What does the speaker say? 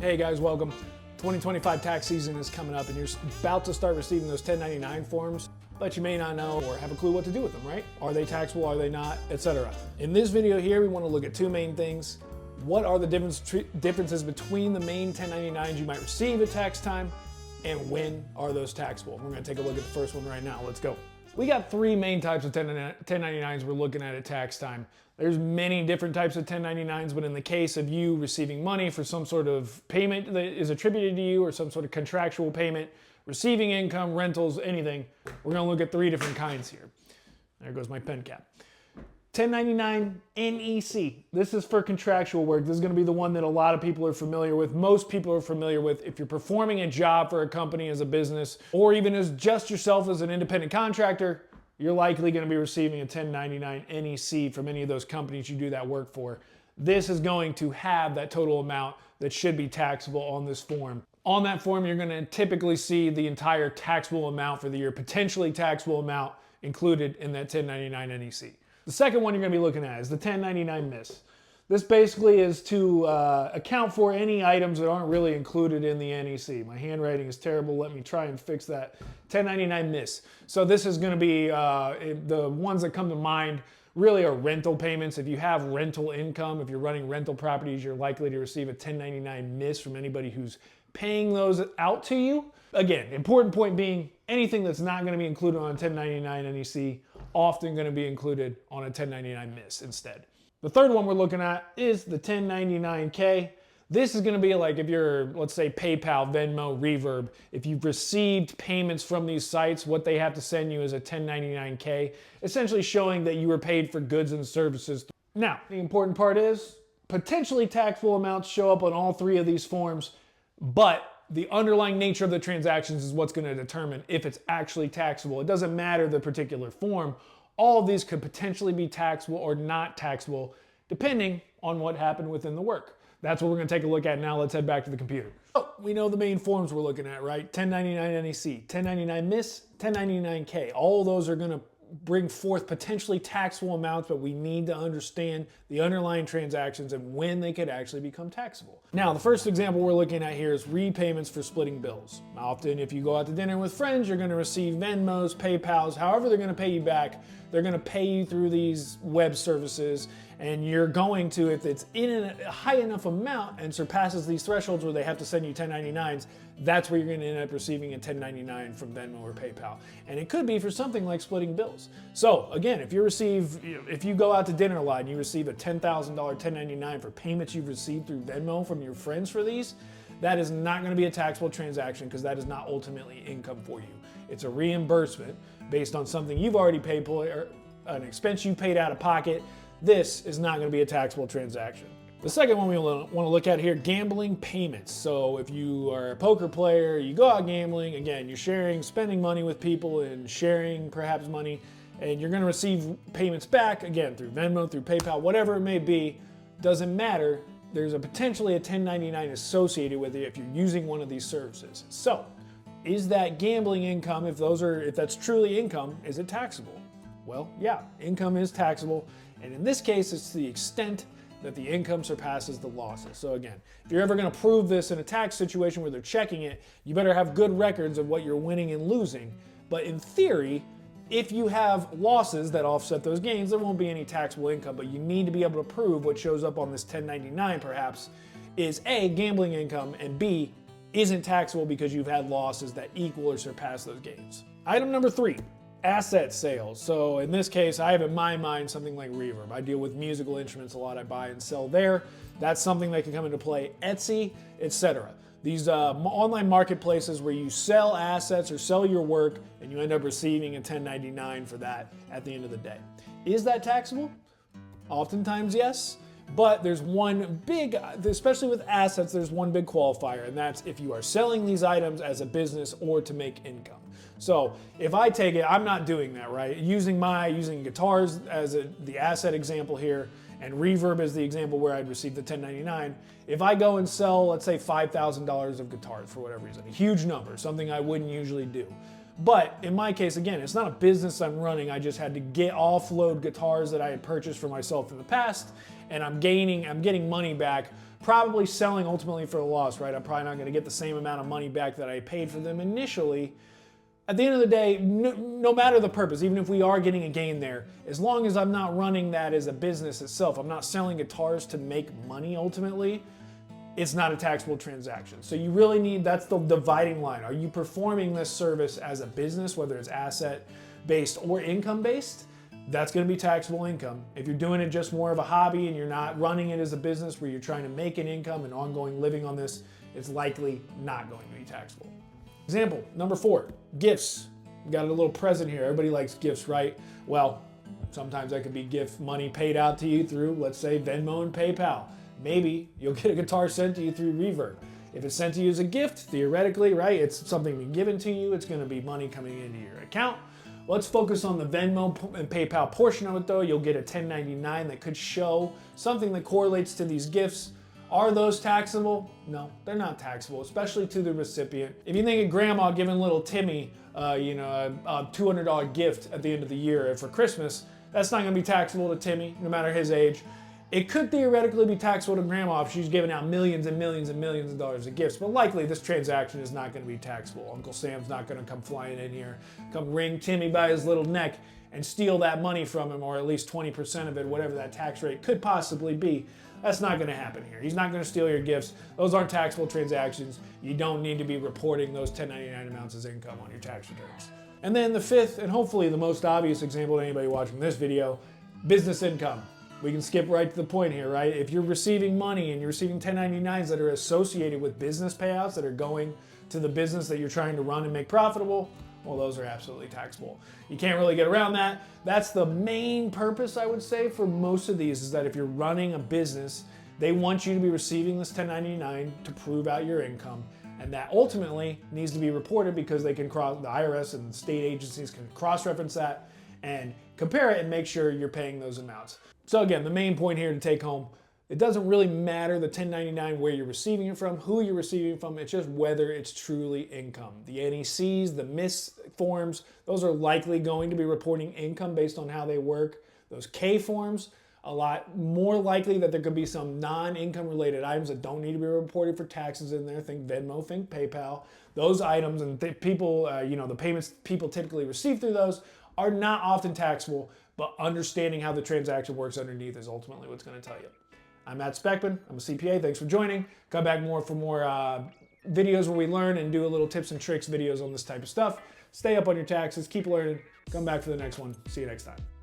Hey guys, welcome. 2025 tax season is coming up and you're about to start receiving those 1099 forms, but you may not know or have a clue what to do with them, right? Are they taxable, are they not, etc. In this video here, we want to look at two main things. What are the differences between the main 1099s you might receive at tax time, and when are those taxable? We're going to take a look at the first one right now. Let's go. We got three main types of 1099s we're looking at tax time. There's many different types of 1099s, but in the case of you receiving money for some sort of payment that is attributed to you or some sort of contractual payment, receiving income, rentals, anything, we're going to look at three different kinds here. There goes my pen cap. 1099 NEC. This is for contractual work. This is going to be the one that a lot of people are familiar with. Most people are familiar with. If you're performing a job for a company as a business, or even as just yourself as an independent contractor, you're likely going to be receiving a 1099 NEC from any of those companies you do that work for. This is going to have that total amount that should be taxable on this form. On that form, you're going to typically see the entire taxable amount for the year, potentially taxable amount included in that 1099 NEC. The second one you're going to be looking at is the 1099 MISC. This basically is to account for any items that aren't really included in the NEC. My handwriting is terrible. Let me try and fix that. 1099 MISC. So this is going to be the ones that come to mind really are rental payments. If you have rental income, if you're running rental properties, you're likely to receive a 1099 MISC from anybody who's paying those out to you. Again, important point being anything that's not going to be included on a 1099 NEC, often going to be included on a 1099 MISC instead. The third one we're looking at is the 1099K. This is going to be like if you're, let's say, PayPal, Venmo, Reverb. If you've received payments from these sites, what they have to send you is a 1099K, essentially showing that you were paid for goods and services. Now, the important part is potentially taxable amounts show up on all three of these forms, but the underlying nature of the transactions is what's going to determine if it's actually taxable. It doesn't matter the particular form. All of these could potentially be taxable or not taxable, depending on what happened within the work. That's what we're going to take a look at now. Let's head back to the computer. Oh, we know the main forms we're looking at, right? 1099 NEC, 1099 MISC, 1099K. All of those are going to bring forth potentially taxable amounts, but we need to understand the underlying transactions and when they could actually become taxable. Now, the first example we're looking at here is repayments for splitting bills. Often, if you go out to dinner with friends, you're going to receive Venmos, PayPals, however they're going to pay you back. They're going to pay you through these web services, and you're going to, if it's in a high enough amount and surpasses these thresholds where they have to send you 1099s, that's where you're going to end up receiving a 1099 from Venmo or PayPal. And it could be for something like splitting bills. So again, if you go out to dinner a lot and you receive a $10,000 1099 for payments you've received through Venmo from your friends for these, that is not going to be a taxable transaction because that is not ultimately income for you. It's a reimbursement based on something you've already paid for, or an expense you paid out of pocket. This is not going to be a taxable transaction. The second one we want to look at here, gambling payments. So if you are a poker player, you go out gambling, again, you're spending money with people and sharing perhaps money, and you're going to receive payments back, again, through Venmo, through PayPal, whatever it may be, doesn't matter. There's potentially a 1099 associated with it if you're using one of these services. So is that gambling income, if that's truly income, is it taxable? Well, yeah, income is taxable, and in this case, it's to the extent that the income surpasses the losses. So again, if you're ever going to prove this in a tax situation where they're checking it, you better have good records of what you're winning and losing. But in theory, if you have losses that offset those gains, there won't be any taxable income, but you need to be able to prove what shows up on this 1099 perhaps is A, gambling income, and B, isn't taxable because you've had losses that equal or surpass those gains. Item number 3, asset sales. So in this case, I have in my mind something like Reverb. I deal with musical instruments a lot. I buy and sell there. That's something that can come into play. Etsy, etc. These online marketplaces where you sell assets or sell your work and you end up receiving a 1099 for that at the end of the day. Is that taxable? Oftentimes, yes. But there's one big, especially with assets, there's one big qualifier, and that's if you are selling these items as a business or to make income. So if I take it, I'm not doing that, right? Using guitars as the asset example here, and Reverb as the example where I'd receive the 1099. If I go and sell, let's say $5,000 of guitars for whatever reason, a huge number, something I wouldn't usually do. But in my case, again, it's not a business I'm running. I just had to offload guitars that I had purchased for myself in the past, and I'm getting money back, probably selling ultimately for a loss, right? I'm probably not gonna get the same amount of money back that I paid for them initially. At the end of the day, no matter the purpose, even if we are getting a gain there, as long as I'm not running that as a business itself, I'm not selling guitars to make money ultimately, it's not a taxable transaction. So you really need, that's the dividing line. Are you performing this service as a business, whether it's asset-based or income-based? That's gonna be taxable income. If you're doing it just more of a hobby and you're not running it as a business where you're trying to make an income and ongoing living on this, it's likely not going to be taxable. Example, number 4, gifts. We got a little present here. Everybody likes gifts, right? Well, sometimes that could be gift money paid out to you through, let's say, Venmo and PayPal. Maybe you'll get a guitar sent to you through Reverb. If it's sent to you as a gift, theoretically, right, it's something being given to you, it's gonna be money coming into your account. Let's focus on the Venmo and PayPal portion of it though. You'll get a 1099 that could show something that correlates to these gifts. Are those taxable? No, they're not taxable, especially to the recipient. If you think of grandma giving little Timmy a $200 gift at the end of the year for Christmas, that's not gonna be taxable to Timmy, no matter his age. It could theoretically be taxable to grandma if she's giving out millions and millions and millions of dollars of gifts, but likely this transaction is not gonna be taxable. Uncle Sam's not gonna come flying in here, come wring Timmy by his little neck and steal that money from him, or at least 20% of it, whatever that tax rate could possibly be. That's not gonna happen here. He's not gonna steal your gifts. Those aren't taxable transactions. You don't need to be reporting those 1099 amounts as income on your tax returns. And then the 5th, and hopefully the most obvious example to anybody watching this video, business income. We can skip right to the point here, right? If you're receiving money and you're receiving 1099s that are associated with business payouts that are going to the business that you're trying to run and make profitable, well, those are absolutely taxable. You can't really get around that. That's the main purpose, I would say, for most of these, is that if you're running a business, they want you to be receiving this 1099 to prove out your income. And that ultimately needs to be reported because they can the IRS and state agencies can cross-reference that and compare it and make sure you're paying those amounts. So again, the main point here to take home, it doesn't really matter the 1099 where you're receiving it from, who you're receiving it from, it's just whether it's truly income. The NECs, the MISC forms, those are likely going to be reporting income based on how they work. Those K forms, a lot more likely that there could be some non-income related items that don't need to be reported for taxes in there. Think Venmo, think PayPal. Those items and people, the payments people typically receive through those are not often taxable, but understanding how the transaction works underneath is ultimately what's going to tell you. I'm Matt Speckman. I'm a CPA. Thanks for joining. Come back for more videos where we learn and do a little tips and tricks videos on this type of stuff. Stay up on your taxes. Keep learning. Come back for the next one. See you next time.